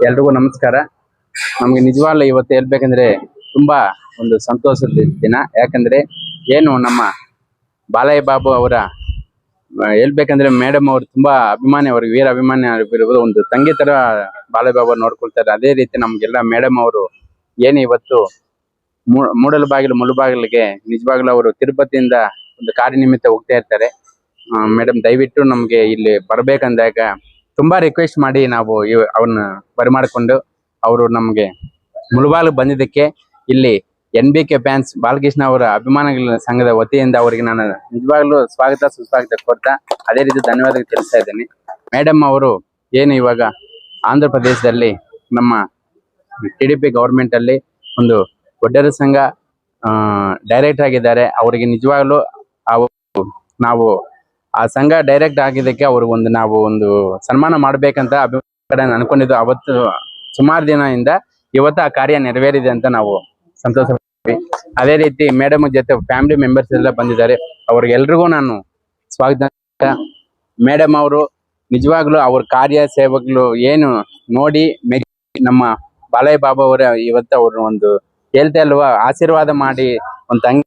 ಎಲ್ರಿಗೂ ನಮಸ್ಕಾರ. ನಮಗೆ ನಿಜವಾಗ್ಲೂ ಇವತ್ತು ಹೇಳ್ಬೇಕಂದ್ರೆ ತುಂಬಾ ಒಂದು ಸಂತೋಷದ ದಿನ. ಯಾಕಂದ್ರೆ ಏನು ನಮ್ಮ ಬಾಲಯ್ಯ ಬಾಬು ಅವರ ಹೇಳ್ಬೇಕಂದ್ರೆ ಮೇಡಮ್ ಅವರು ತುಂಬಾ ಅಭಿಮಾನಿ, ಅವ್ರಿಗೆ ವೀರ ಅಭಿಮಾನಿ ಆಗಿರ್ಬೋದು. ಒಂದು ತಂಗಿ ತರ ಬಾಲಯ್ಯ ಬಾಬು ನೋಡ್ಕೊಳ್ತಾರೆ. ಅದೇ ರೀತಿ ನಮ್ಗೆಲ್ಲ ಮೇಡಮ್ ಅವರು ಏನು ಇವತ್ತು ಮೂಡಲಬಾಗಿಲು ಮುಳುಬಾಗಿಲಿಗೆ ನಿಜವಾಗ್ಲೂ ಅವರು ತಿರುಪತಿಯಿಂದ ಒಂದು ಕಾರ್ಯನಿಮಿತ್ತ ಹೋಗ್ತಾ ಇರ್ತಾರೆ. ಮೇಡಮ್ ದಯವಿಟ್ಟು ನಮ್ಗೆ ಇಲ್ಲಿ ಬರ್ಬೇಕಂದಾಗ ತುಂಬಾ ರಿಕ್ವೆಸ್ಟ್ ಮಾಡಿ ನಾವು ಅವ್ರನ್ನ ಬರಮಾಡಿಕೊಂಡು ಅವರು ನಮ್ಗೆ ಮುಳುಬಾಗಿಲು ಬಂದಿದ್ದಕ್ಕೆ ಇಲ್ಲಿ NBK ಫ್ಯಾನ್ಸ್ ಬಾಲಕೃಷ್ಣ ಅವರ ಅಭಿಮಾನಿಗಳ ಸಂಘದ ವತಿಯಿಂದ ಅವರಿಗೆ ನಾನು ನಿಜವಾಗ್ಲೂ ಸ್ವಾಗತ ಸುಸ್ವಾಗತ ಕೊಡ್ತಾ ಅದೇ ರೀತಿ ಧನ್ಯವಾದ ತಿಳಿಸ್ತಾ ಇದ್ದೇನೆ. ಮೇಡಮ್ ಅವರು ಏನು ಇವಾಗ ಆಂಧ್ರ ಪ್ರದೇಶದಲ್ಲಿ ನಮ್ಮ TDP ಗವರ್ಮೆಂಟ್ ಅಲ್ಲಿ ಒಂದು ಒಡ್ಡರ ಸಂಘ ಡೈರೆಕ್ಟ್ ಆಗಿದ್ದಾರೆ. ಅವರಿಗೆ ನಿಜವಾಗ್ಲೂ ನಾವು ಆ ಸಂಘ ಡೈರೆಕ್ಟ್ ಆಗಿದ್ದಕ್ಕೆ ಅವ್ರಿಗೆ ನಾವು ಒಂದು ಸನ್ಮಾನ ಮಾಡ್ಬೇಕಂತ ಅನ್ಕೊಂಡಿದ್ದು. ಅವತ್ತು ಸುಮಾರು ದಿನದಿಂದ ಇವತ್ತು ಆ ಕಾರ್ಯ ನೆರವೇರಿದೆ ಅಂತ ನಾವು ಸಂತೋಷ. ಅದೇ ರೀತಿ ಮೇಡಮ್ ಜೊತೆ ಫ್ಯಾಮಿಲಿ ಮೆಂಬರ್ಸ್ ಎಲ್ಲ ಬಂದಿದ್ದಾರೆ. ಅವ್ರಿಗೆಲ್ರಿಗೂ ನಾನು ಸ್ವಾಗತ. ಮೇಡಮ್ ಅವರು ನಿಜವಾಗ್ಲೂ ಅವ್ರ ಕಾರ್ಯ ಸೇವೆಗಳು ಏನು ನೋಡಿ ನಮ್ಮ ಬಾಲಯ್ಯ ಬಾಬಾ ಅವರ ಇವತ್ತು ಅವ್ರು ಒಂದು ಹೇಳ್ತಾ ಅಲ್ವಾ, ಆಶೀರ್ವಾದ ಮಾಡಿ ಒಂದು ತಂಗ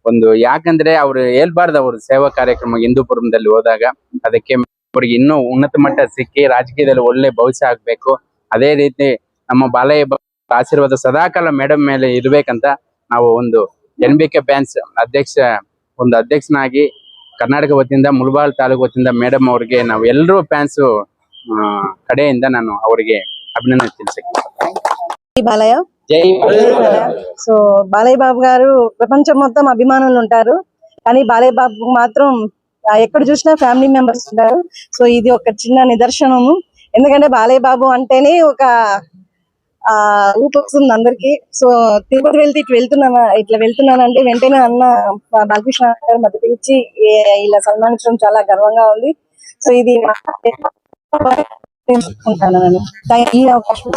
ಒಂದು, ಯಾಕಂದ್ರೆ ಅವ್ರು ಹೇಳ್ಬಾರ್ದು ಅವ್ರ ಸೇವಾ ಕಾರ್ಯಕ್ರಮ ಹಿಂದೂಪುರದಲ್ಲಿ ಹೋದಾಗ ಅದಕ್ಕೆ ಅವ್ರಿಗೆ ಇನ್ನೂ ಉನ್ನತ ಮಟ್ಟ ಸಿಕ್ಕಿ ರಾಜಕೀಯದಲ್ಲಿ ಒಳ್ಳೆ ಭವಿಷ್ಯ ಆಗ್ಬೇಕು. ಅದೇ ರೀತಿ ನಮ್ಮ ಬಾಲಯ್ಯ ಆಶೀರ್ವಾದ ಸದಾಕಾಲ ಮೇಡಮ್ ಮೇಲೆ ಇರ್ಬೇಕಂತ ನಾವು ಒಂದು NBK ಫ್ಯಾನ್ಸ್ ಅಧ್ಯಕ್ಷನಾಗಿ ಕರ್ನಾಟಕ ವತಿಯಿಂದ ಮುಳಬಾಗಿಲು ತಾಲೂಕು ವತಿಯಿಂದ ಮೇಡಮ್ ಅವ್ರಿಗೆ ನಾವು ಎಲ್ಲರೂ ಫ್ಯಾನ್ಸ್ ಕಡೆಯಿಂದ ನಾನು ಅವರಿಗೆ ಅಭಿನಂದನೆ ತಿಳಿಸ್ತೀನಿ. బాలయ్య సో బాలయ్య బాబు గారు ప్రపంచం మొత్తం అభిమానులు ఉంటారు, కానీ బాలయ్య బాబు మాత్రం ఎక్కడ చూసినా ఫ్యామిలీ మెంబర్స్ ఉంటారు. సో ఇది ఒక చిన్న నిదర్శనము. ఎందుకంటే బాలయ్య బాబు అంటేనే ఒక ఊపు వస్తుంది అందరికి. సో తిరుపతి ఇట్లా వెళ్తున్నానంటే వెంటనే అన్న బాలకృష్ణ గారు మద్దతు ఇచ్చి ఇలా సన్మానించడం చాలా గర్వంగా ఉంది. సో ఇది ఈ అవకాశం